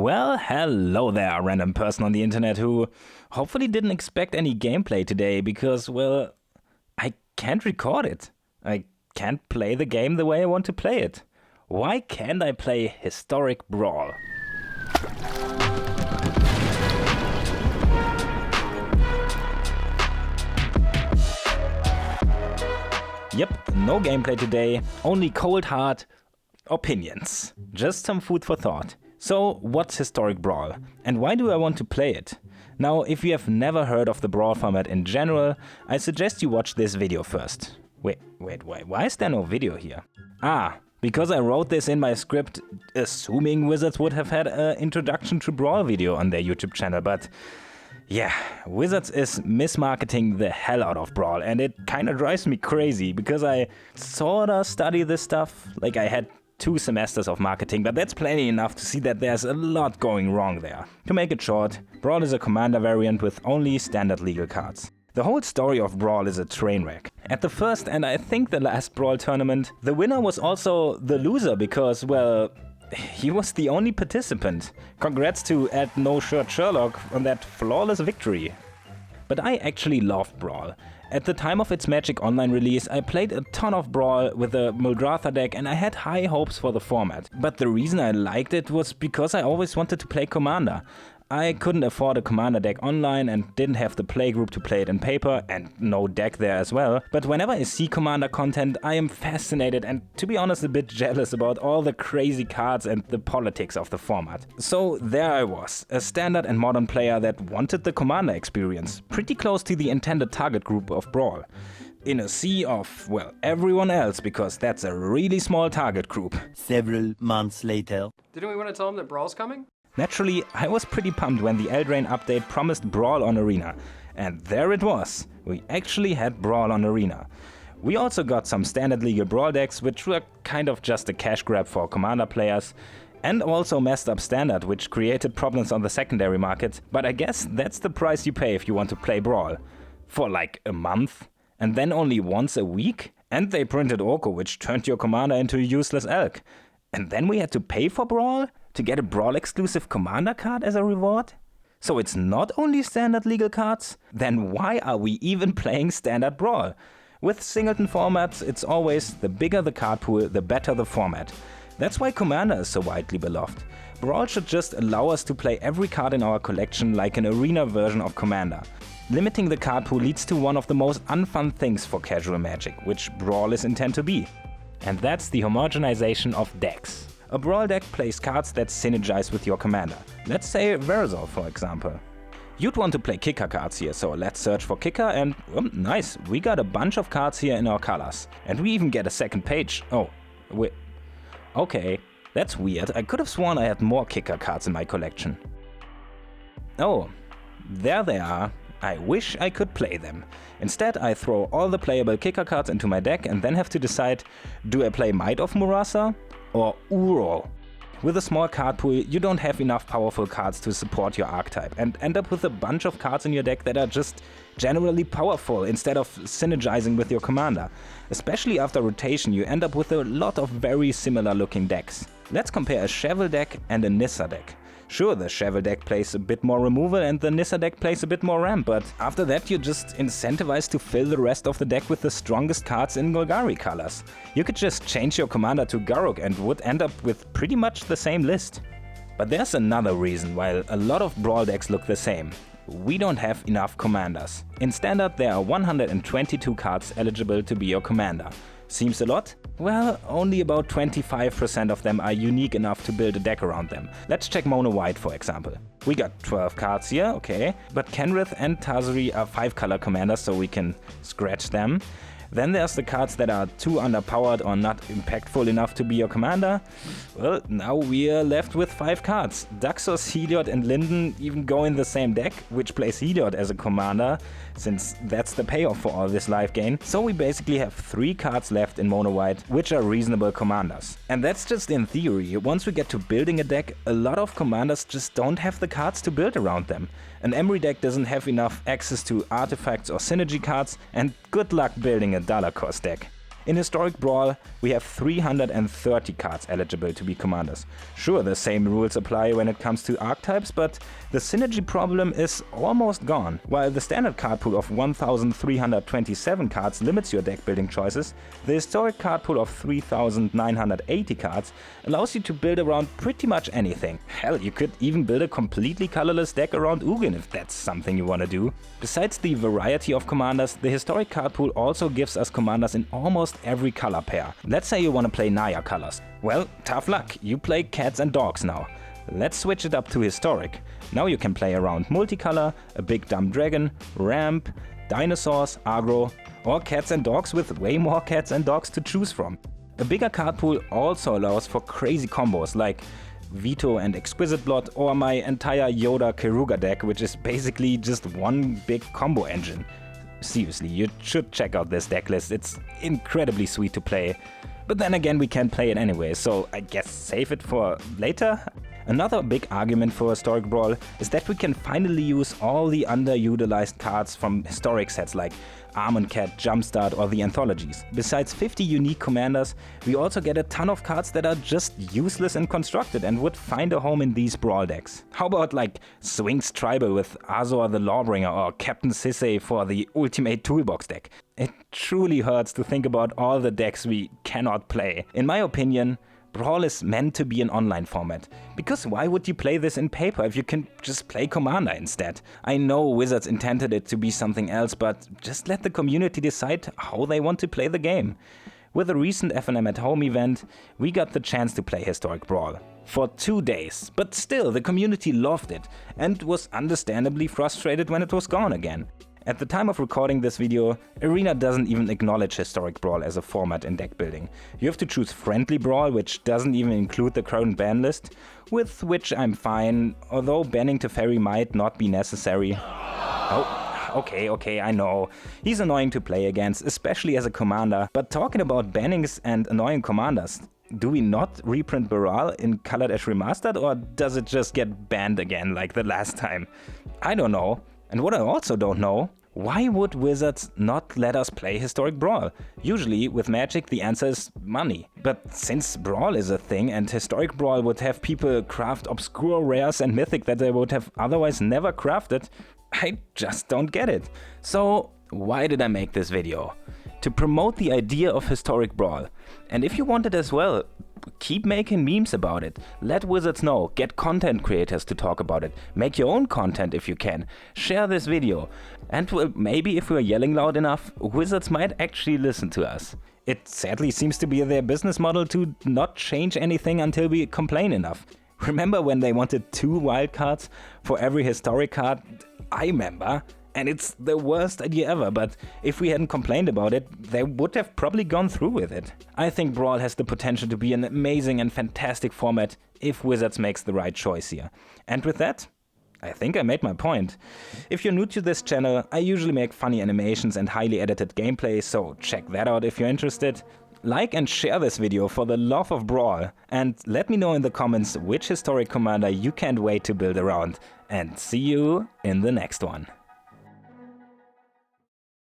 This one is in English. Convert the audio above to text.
Well, hello there, random person on the internet who hopefully didn't expect any gameplay today because, well, I can't record it. I can't play the game the way I want to play it. Why can't I play Historic Brawl? Yep, no gameplay today, only cold hard opinions. Just some food for thought. So, what's Historic Brawl? And why do I want to play it? Now, if you have never heard of the Brawl format in general, I suggest you watch this video first. Wait, why is there no video here? Because I wrote this in my script, assuming Wizards would have had an introduction to Brawl video on their YouTube channel, but yeah, Wizards is mismarketing the hell out of Brawl, and it kinda drives me crazy, because I sorta study this stuff, like I had 2 semesters of marketing, but that's plenty enough to see that there's a lot going wrong there. To make it short, Brawl is a commander variant with only standard legal cards. The whole story of Brawl is a train wreck. At the first and I think the last Brawl tournament, the winner was also the loser because, well, he was the only participant. Congrats to @NoShirtSherlock on that flawless victory. But I actually loved Brawl. At the time of its Magic Online release, I played a ton of Brawl with the Muldratha deck and I had high hopes for the format. But the reason I liked it was because I always wanted to play Commander. I couldn't afford a Commander deck online and didn't have the playgroup to play it in paper, and no deck there as well. But whenever I see Commander content, I am fascinated and, to be honest, a bit jealous about all the crazy cards and the politics of the format. So there I was, a standard and modern player that wanted the Commander experience, pretty close to the intended target group of Brawl. In a sea of, well, everyone else, because that's a really small target group. Several months later. Didn't we want to tell them that Brawl's coming? Naturally, I was pretty pumped when the Eldraine update promised Brawl on Arena. And there it was. We actually had Brawl on Arena. We also got some standard legal Brawl decks, which were kind of just a cash grab for Commander players, and also messed up Standard, which created problems on the secondary market. But I guess that's the price you pay if you want to play Brawl. For like a month? And then only once a week? And they printed Oko, which turned your Commander into a useless elk. And then we had to pay for Brawl? To get a Brawl exclusive Commander card as a reward? So it's not only standard legal cards? Then why are we even playing standard Brawl? With singleton formats, it's always the bigger the card pool, the better the format. That's why Commander is so widely beloved. Brawl should just allow us to play every card in our collection like an arena version of Commander. Limiting the card pool leads to one of the most unfun things for casual Magic, which Brawl is intended to be. And that's the homogenization of decks. A Brawl deck plays cards that synergize with your commander. Let's say Verazor, for example. You'd want to play kicker cards here, so let's search for kicker and nice, we got a bunch of cards here in our colors. And we even get a second page. Oh, wait. Okay, that's weird. I could have sworn I had more kicker cards in my collection. Oh, there they are. I wish I could play them. Instead, I throw all the playable kicker cards into my deck and then have to decide, do I play Might of Murasa or Uro? With a small card pool, you don't have enough powerful cards to support your archetype and end up with a bunch of cards in your deck that are just generally powerful instead of synergizing with your commander. Especially after rotation, you end up with a lot of very similar looking decks. Let's compare a Shovel deck and a Nissa deck. Sure, the Shovel deck plays a bit more removal and the Nissa deck plays a bit more ramp, but after that you're just incentivized to fill the rest of the deck with the strongest cards in Golgari colors. You could just change your commander to Garruk and would end up with pretty much the same list. But there's another reason why a lot of Brawl decks look the same. We don't have enough commanders. In Standard there are 122 cards eligible to be your commander. Seems a lot? Well, only about 25% of them are unique enough to build a deck around them. Let's check Mono White, for example. We got 12 cards here, okay, but Kenrith and Tazri are 5-color commanders, so we can scratch them. Then there's the cards that are too underpowered or not impactful enough to be your commander. Well, now we're left with 5 cards. Daxos, Heliod and Linden even go in the same deck, which plays Heliod as a commander, since that's the payoff for all this life gain. So we basically have 3 cards left in Mono White, which are reasonable commanders. And that's just in theory. Once we get to building a deck, a lot of commanders just don't have the cards to build around them. An Emery deck doesn't have enough access to artifacts or synergy cards, and good luck building a dollar cost deck. In Historic Brawl, we have 330 cards eligible to be commanders. Sure, the same rules apply when it comes to archetypes, but the synergy problem is almost gone. While the standard card pool of 1,327 cards limits your deck building choices, the historic card pool of 3,980 cards allows you to build around pretty much anything. Hell, you could even build a completely colorless deck around Ugin if that's something you wanna do. Besides the variety of commanders, the historic card pool also gives us commanders in almost every color pair. Let's say you wanna play Naya colors. Well, tough luck, you play cats and dogs now. Let's switch it up to historic. Now you can play around multicolor, a big dumb dragon, ramp, dinosaurs, aggro, or cats and dogs with way more cats and dogs to choose from. A bigger card pool also allows for crazy combos like Veto and Exquisite Blot, or my entire Jodah Keruga deck, which is basically just one big combo engine. Seriously, you should check out this deck list, it's incredibly sweet to play. But then again, we can't play it anyway, so I guess save it for later? Another big argument for Historic Brawl is that we can finally use all the underutilized cards from historic sets like Almond Cat, Jumpstart or the anthologies. Besides 50 unique commanders, we also get a ton of cards that are just useless and constructed and would find a home in these Brawl decks. How about like Swings Tribal with Azor the Lawbringer or Captain Sisay for the Ultimate Toolbox deck? It truly hurts to think about all the decks we cannot play. In my opinion, Brawl is meant to be an online format, because why would you play this in paper if you can just play Commander instead? I know Wizards intended it to be something else, but just let the community decide how they want to play the game. With the recent FNM at Home event, we got the chance to play Historic Brawl. For 2 days, but still the community loved it and was understandably frustrated when it was gone again. At the time of recording this video, Arena doesn't even acknowledge Historic Brawl as a format in deck building. You have to choose Friendly Brawl, which doesn't even include the current ban list, with which I'm fine, although banning Teferi might not be necessary. Oh, okay, I know. He's annoying to play against, especially as a commander, but talking about bannings and annoying commanders, do we not reprint Baral in Colored Ash Remastered, or does it just get banned again like the last time? I don't know. And what I also don't know, why would Wizards not let us play Historic Brawl? Usually with Magic the answer is money. But since Brawl is a thing and Historic Brawl would have people craft obscure rares and mythic that they would have otherwise never crafted, I just don't get it. So why did I make this video? To promote the idea of Historic Brawl. And if you want it as well, keep making memes about it. Let Wizards know. Get content creators to talk about it. Make your own content if you can. Share this video. And well, maybe if we're yelling loud enough, Wizards might actually listen to us. It sadly seems to be their business model to not change anything until we complain enough. Remember when they wanted 2 wildcards for every historic card? I remember. And it's the worst idea ever, but if we hadn't complained about it, they would have probably gone through with it. I think Brawl has the potential to be an amazing and fantastic format if Wizards makes the right choice here. And with that, I think I made my point. If you're new to this channel, I usually make funny animations and highly edited gameplay, so check that out if you're interested. Like and share this video for the love of Brawl, and let me know in the comments which historic commander you can't wait to build around. And see you in the next one.